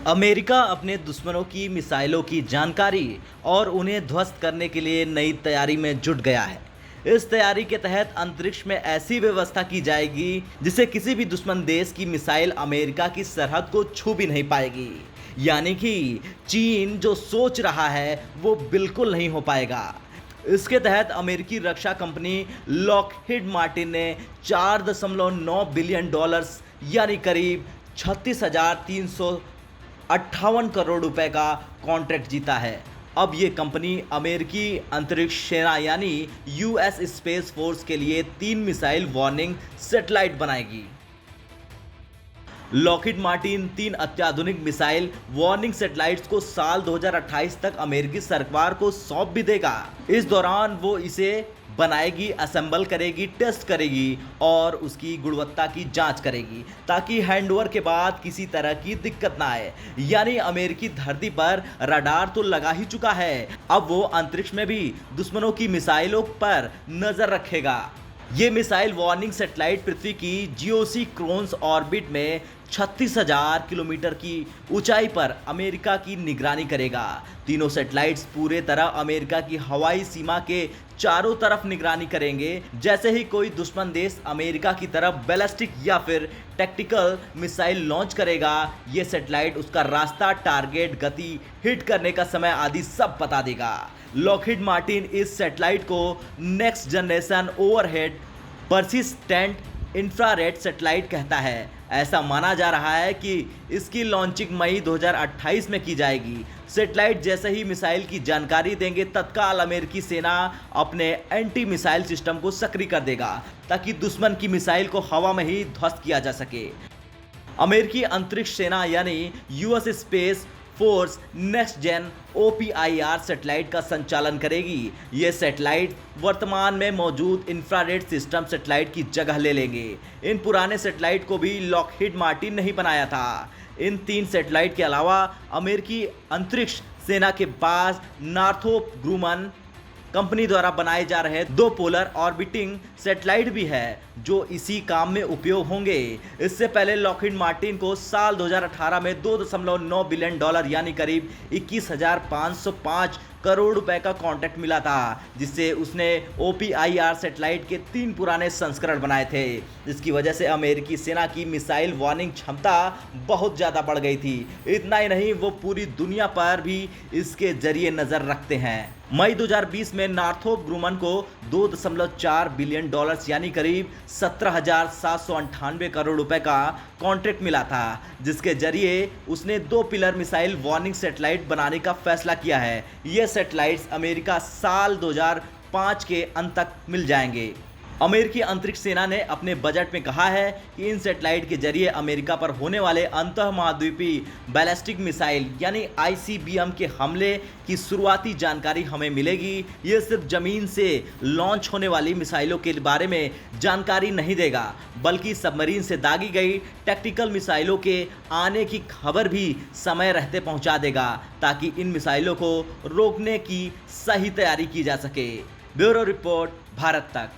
America अपने दुश्मनों की मिसाइलों की जानकारी और उन्हें ध्वस्त करने के लिए नई तैयारी में जुट गया है। इस तैयारी के तहत अंतरिक्ष में ऐसी व्यवस्था की जाएगी जिससे किसी भी दुश्मन देश की मिसाइल अमेरिका की सरहद को छू भी नहीं पाएगी। यानी कि चीन जो सोच रहा है वो बिल्कुल नहीं हो पाएगा। इसके तहत अमेरिकी रक्षा कंपनी लॉकहीड मार्टिन ने 4.9 बिलियन डॉलर्स यानी करीब 36,358 करोड़ रुपए का कॉन्ट्रैक्ट जीता है। अब ये कंपनी अमेरिकी अंतरिक्ष सेना यानी यूएस स्पेस फोर्स के लिए 3 मिसाइल वार्निंग सैटेलाइट बनाएगी। लॉकहीड मार्टिन 3 अत्याधुनिक मिसाइल वार्निंग सैटेलाइट्स को साल 2028 तक अमेरिकी सरकार को सौंप भी देगा। इस दौरान वो इसे बनाएगी, असेंबल करेगी, टेस्ट करेगी और उसकी गुणवत्ता की जांच करेगी ताकि हैंडओवर के बाद किसी तरह की दिक्कत ना आए। यानी अमेरिकी धरती पर रडार तो लगा ही चुका है, अब वो अंतरिक्ष में भी दुश्मनों की मिसाइलों पर नजर रखेगा। ये मिसाइल वार्निंग सैटेलाइट पृथ्वी की जियोसींक्रोनस ऑर्बिट में 36,000 किलोमीटर की ऊंचाई पर अमेरिका की निगरानी करेगा। तीनों सैटेलाइट्स पूरे तरह अमेरिका की हवाई सीमा के चारों तरफ निगरानी करेंगे। जैसे ही कोई दुश्मन देश अमेरिका की तरफ बैलिस्टिक या फिर टैक्टिकल मिसाइल लॉन्च करेगा, ये सैटेलाइट उसका रास्ता, टारगेट, गति, हिट करने का समय आदि सब बता देगा। लॉकहीड मार्टिन इस सैटेलाइट को next generation overhead persistent infrared satellite कहता है। ऐसा माना जा रहा है कि इसकी लॉन्चिंग मई 2028 में की जाएगी। सैटेलाइट जैसे ही मिसाइल की जानकारी देंगे, तत्काल अमेरिकी सेना अपने एंटी मिसाइल सिस्टम को सक्रिय कर देगा ताकि दुश्मन की मिसाइल को हवा में ही ध्वस्त किया जा सके। अमेरिकी अंतरिक्ष सेना यानी US space force next gen OPIR satellite का संचालन करेगी। ये सैटेलाइट वर्तमान में मौजूद इंफ्रारेड सिस्टम सैटेलाइट की जगह ले लेंगे। इन पुराने सैटेलाइट को भी लॉकहीड मार्टिन ने ही बनाया था। इन 3 सैटेलाइट के अलावा अमेरिकी अंतरिक्ष सेना के पास नॉर्थरोप ग्रूमन कंपनी द्वारा बनाए जा रहे 2 पोलर ऑर्बिटिंग सैटेलाइट भी है जो इसी काम में उपयोग होंगे। इससे पहले लॉकहीड मार्टिन को साल 2018 में 2.9 बिलियन डॉलर यानी करीब 21,505 करोड़ रुपए का कॉन्ट्रैक्ट मिला था, जिससे उसने OPIR सैटेलाइट के 3 पुराने संस्करण बनाए थे। जिसकी वजह से अमेरिकी सेना की मिसाइल वार्निंग क्षमता बहुत ज़्यादा बढ़ गई थी। इतना ही नहीं, वो पूरी दुनिया पर भी इसके जरिए नज़र रखते हैं। मई 2020 में नॉर्थरोप ग्रूमन को 2.4 बिलियन डॉलर्स यानी करीब 17,798 करोड़ रुपए का कॉन्ट्रैक्ट मिला था, जिसके जरिए उसने 2 पिलर मिसाइल वार्निंग सैटेलाइट बनाने का फैसला किया है। ये सैटेलाइट्स अमेरिका साल 2005 के अंत तक मिल जाएंगे। अमेरिकी अंतरिक्ष सेना ने अपने बजट में कहा है कि इन सैटेलाइट के जरिए अमेरिका पर होने वाले अंतः महाद्वीपीय बैलिस्टिक मिसाइल यानी ICBM के हमले की शुरुआती जानकारी हमें मिलेगी। ये सिर्फ जमीन से लॉन्च होने वाली मिसाइलों के बारे में जानकारी नहीं देगा, बल्कि सबमरीन से दागी गई टैक्टिकल मिसाइलों के आने की खबर भी समय रहते पहुंचा देगा ताकि इन मिसाइलों को रोकने की सही तैयारी की जा सके। ब्यूरो रिपोर्ट, भारत तक।